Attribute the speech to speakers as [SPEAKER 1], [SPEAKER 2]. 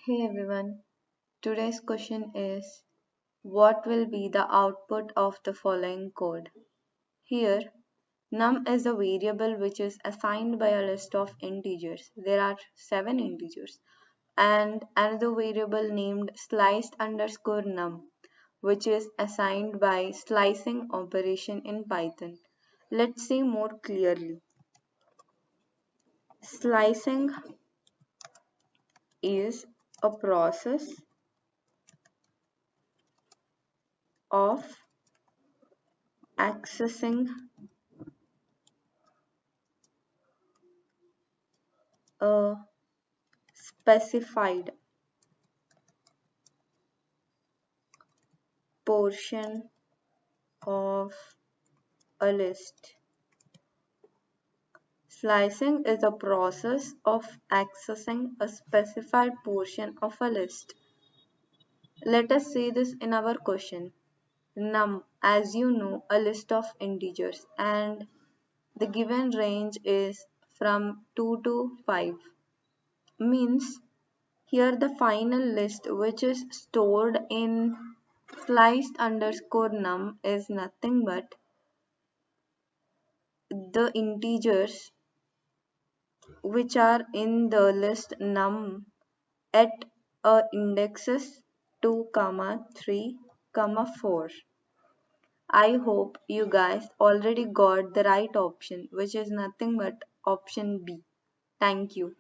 [SPEAKER 1] Hey everyone, today's question is what will be the output of the following code? Here, num is a variable which is assigned by a list of integers. There are 7 integers and another variable named sliced underscore num which is assigned by slicing operation in Python. Let's see more clearly. Slicing is a process of accessing a specified portion of a list. Slicing is a process of accessing a specified portion of a list. Let us see this in our question. Num, as you know, a list of integers and the given range is from 2 to 5. Means here the final list which is stored in sliced underscore num is nothing but the integers which are in the list num at indexes 2, 3, 4. I hope you guys already got the right option, which is nothing but option B. Thank you.